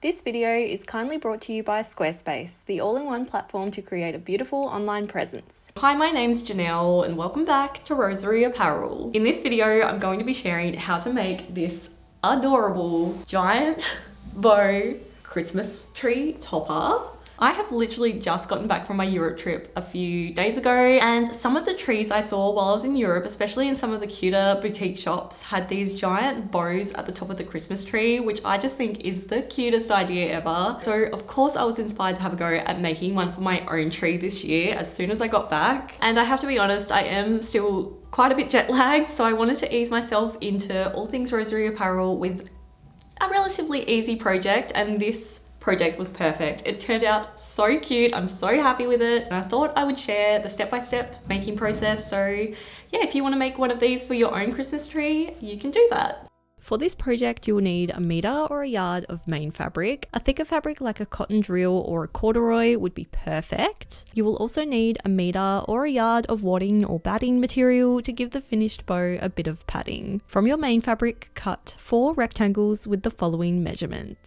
This video is kindly brought to you by Squarespace, the all-in-one platform to create a beautiful online presence. Hi, my name's Janelle and welcome back to Rosery Apparel. In this video, I'm going to be sharing how to make this adorable giant bow Christmas tree topper. I have literally just gotten back from my Europe trip a few days ago, and some of the trees I saw while I was in Europe, especially in some of the cuter boutique shops, had these giant bows at the top of the Christmas tree, which I just think is the cutest idea ever. So of course I was inspired to have a go at making one for my own tree this year as soon as I got back. And I have to be honest, I am still quite a bit jet lagged, so I wanted to ease myself into all things Rosery Apparel with a relatively easy project, and this project was perfect. It turned out so cute. I'm so happy with it, and I thought I would share the step-by-step making process. So yeah, if you want to make one of these for your own Christmas tree, you can do that. For this project, you will need a meter or a yard of main fabric. A thicker fabric like a cotton drill or a corduroy would be perfect. You will also need a meter or a yard of wadding or batting material to give the finished bow a bit of padding. From your main fabric, cut 4 rectangles with the following measurements.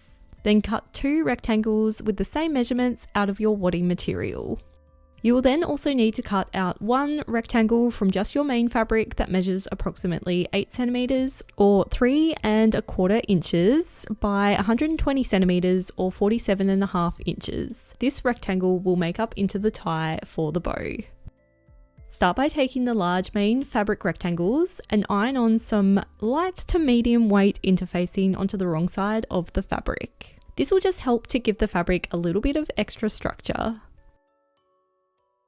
Then cut 2 rectangles with the same measurements out of your wadding material. You will then also need to cut out 1 rectangle from just your main fabric that measures approximately 8 centimeters or 3¼ inches by 120 centimeters or 47½ inches. This rectangle will make up into the tie for the bow. Start by taking the large main fabric rectangles and iron on some light to medium weight interfacing onto the wrong side of the fabric. This will just help to give the fabric a little bit of extra structure.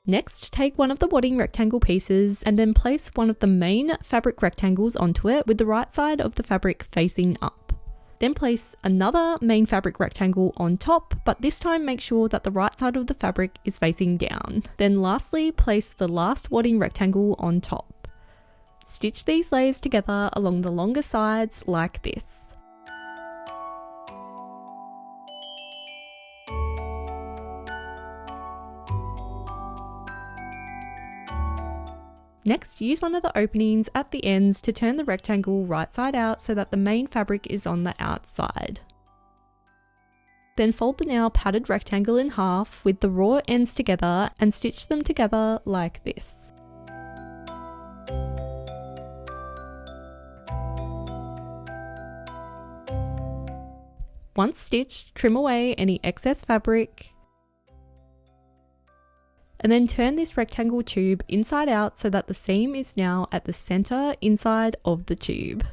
Next, take one of the wadding rectangle pieces and then place one of the main fabric rectangles onto it with the right side of the fabric facing up. Then place another main fabric rectangle on top, but this time make sure that the right side of the fabric is facing down. Then lastly, place the last wadding rectangle on top. Stitch these layers together along the longer sides like this. Next, use one of the openings at the ends to turn the rectangle right side out so that the main fabric is on the outside. Then fold the now padded rectangle in half with the raw ends together and stitch them together like this. Once stitched, trim away any excess fabric, and then turn this rectangle tube inside out so that the seam is now at the center inside of the tube.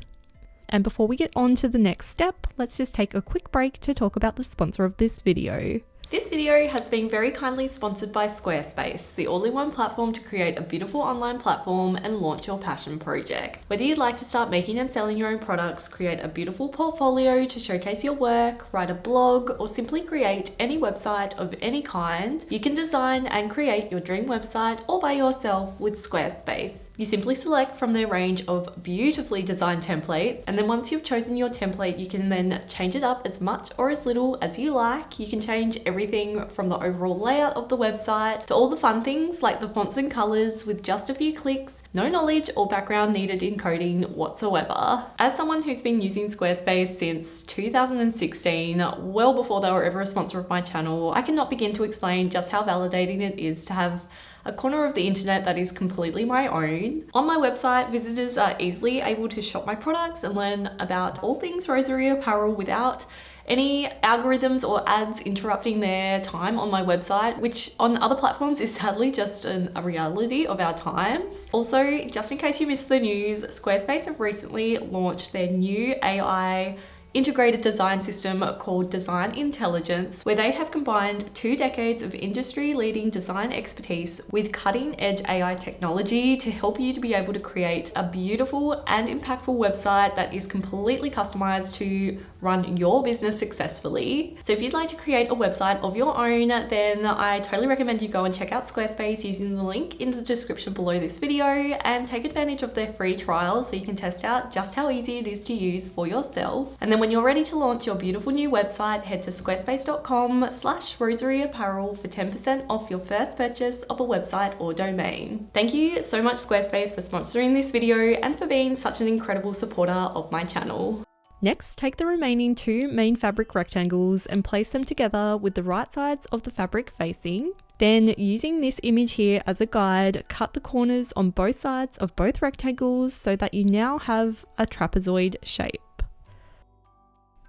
And before we get on to the next step, let's just take a quick break to talk about the sponsor of this video. This video has been very kindly sponsored by Squarespace, the all-in-one platform to create a beautiful online platform and launch your passion project. Whether you'd like to start making and selling your own products, create a beautiful portfolio to showcase your work, write a blog, or simply create any website of any kind, you can design and create your dream website all by yourself with Squarespace. You simply select from their range of beautifully designed templates, and then once you've chosen your template, you can then change it up as much or as little as you like. You can change everything from the overall layout of the website to all the fun things like the fonts and colors with just a few clicks. No knowledge or background needed in coding whatsoever. As someone who's been using Squarespace since 2016, well before they were ever a sponsor of my channel, I cannot begin to explain just how validating it is to have a corner of the internet that is completely my own. On my website, visitors are easily able to shop my products and learn about all things Rosery Apparel without any algorithms or ads interrupting their time on my website, which on other platforms is sadly just a reality of our times. Also, just in case you missed the news, Squarespace have recently launched their new AI integrated design system called Design Intelligence, where they have combined 2 decades of industry-leading design expertise with cutting-edge AI technology to help you to be able to create a beautiful and impactful website that is completely customized to run your business successfully. So if you'd like to create a website of your own, then I totally recommend you go and check out Squarespace using the link in the description below this video and take advantage of their free trial so you can test out just how easy it is to use for yourself. And then when you're ready to launch your beautiful new website, head to squarespace.com/roseryapparel for 10% off your first purchase of a website or domain. Thank you so much Squarespace for sponsoring this video and for being such an incredible supporter of my channel. Next, take the remaining 2 main fabric rectangles and place them together with the right sides of the fabric facing. Then, using this image here as a guide, cut the corners on both sides of both rectangles so that you now have a trapezoid shape.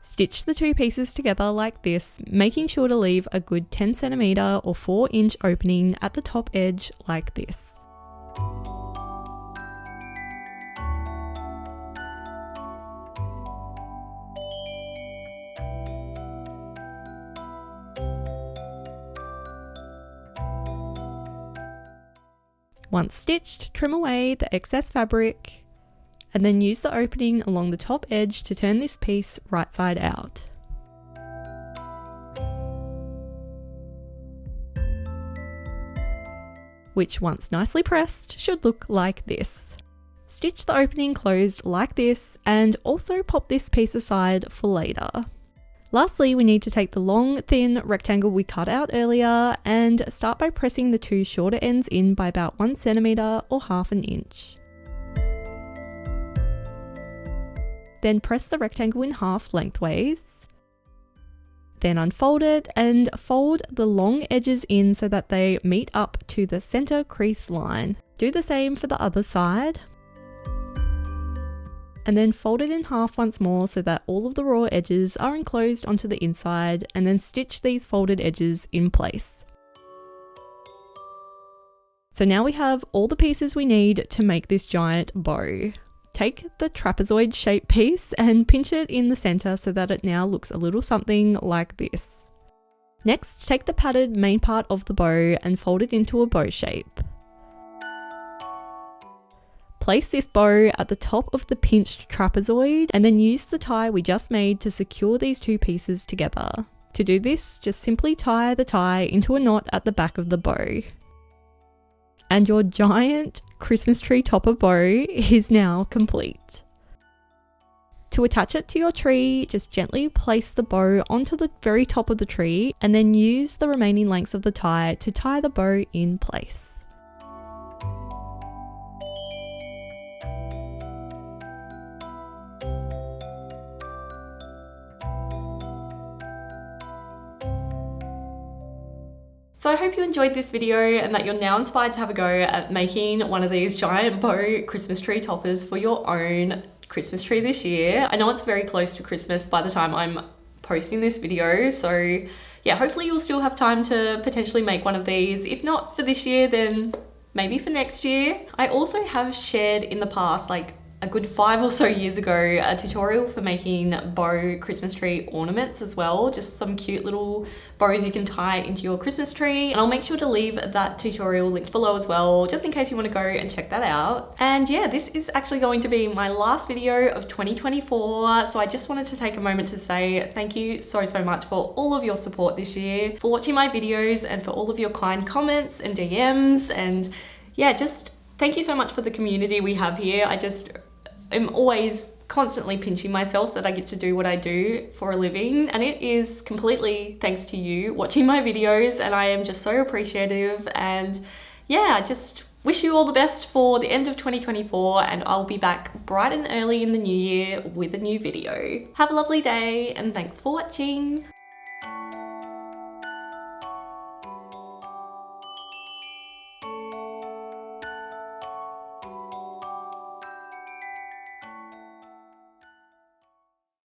Stitch the 2 pieces together like this, making sure to leave a good 10 centimeter or 4-inch opening at the top edge like this. Once stitched, trim away the excess fabric and then use the opening along the top edge to turn this piece right side out. Which, once nicely pressed, should look like this. Stitch the opening closed like this and also pop this piece aside for later. Lastly, we need to take the long, thin rectangle we cut out earlier and start by pressing the 2 shorter ends in by about 1 centimeter or half an inch. Then press the rectangle in half lengthways. Then unfold it and fold the long edges in so that they meet up to the center crease line. Do the same for the other side. And then fold it in half once more so that all of the raw edges are enclosed onto the inside, and then stitch these folded edges in place. So now we have all the pieces we need to make this giant bow. Take the trapezoid shaped piece and pinch it in the center so that it now looks a little something like this. Next, take the padded main part of the bow and fold it into a bow shape. Place this bow at the top of the pinched trapezoid and then use the tie we just made to secure these 2 pieces together. To do this, just simply tie the tie into a knot at the back of the bow. And your giant Christmas tree topper bow is now complete. To attach it to your tree, just gently place the bow onto the very top of the tree and then use the remaining lengths of the tie to tie the bow in place. So I hope you enjoyed this video and that you're now inspired to have a go at making one of these giant bow Christmas tree toppers for your own Christmas tree this year. I know it's very close to Christmas by the time I'm posting this video, so yeah, hopefully you'll still have time to potentially make one of these. If not for this year, then maybe for next year. I also have shared in the past, like a good 5 or so years ago, a tutorial for making bow Christmas tree ornaments as well. Just some cute little bows you can tie into your Christmas tree. And I'll make sure to leave that tutorial linked below as well, just in case you want to go and check that out. And yeah, this is actually going to be my last video of 2024. So I just wanted to take a moment to say thank you so much for all of your support this year, for watching my videos and for all of your kind comments and DMs. And yeah, just thank you so much for the community we have here. I'm always constantly pinching myself that I get to do what I do for a living, and it is completely thanks to you watching my videos, and I am just so appreciative. And yeah, I just wish you all the best for the end of 2024, and I'll be back bright and early in the new year with a new video. Have a lovely day and thanks for watching.